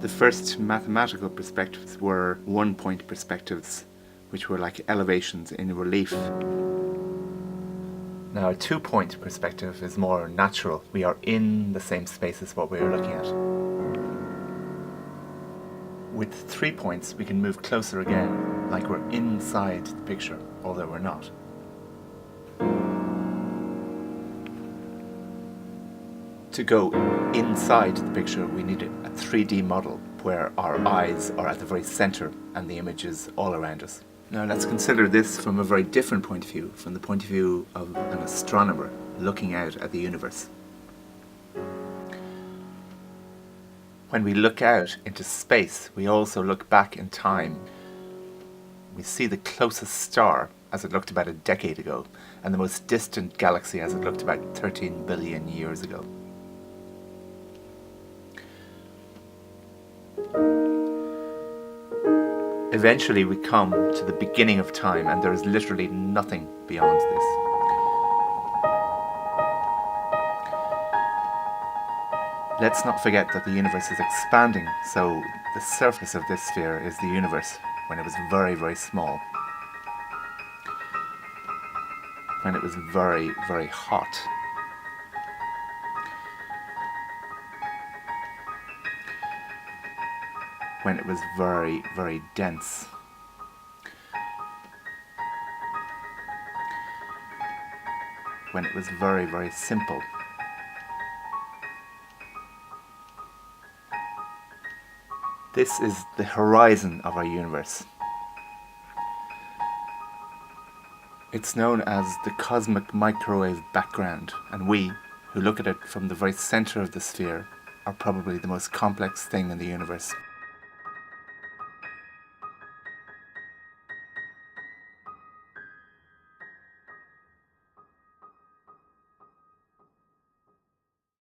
The first mathematical perspectives were one-point perspectives, which were like elevations in relief. Now a two-point perspective is more natural. We are in the same space as what we are looking at. With 3 points we can move closer again, like we're inside the picture, although we're not. To go inside the picture we need a 3D model where our eyes are at the very center and the image is all around us. Now let's consider this from a very different point of view, from the point of view of an astronomer looking out at the universe. When we look out into space, we also look back in time. We see the closest star as it looked about a decade ago, and the most distant galaxy as it looked about 13 billion years ago. Eventually we come to the beginning of time, and there is literally nothing beyond this. Let's not forget that the universe is expanding, so the surface of this sphere is the universe when it was very, very small. When it was very, very hot. When it was very, very dense. When it was very, very simple. This is the horizon of our universe. It's known as the cosmic microwave background, and we, who look at it from the very center of the sphere, are probably the most complex thing in the universe.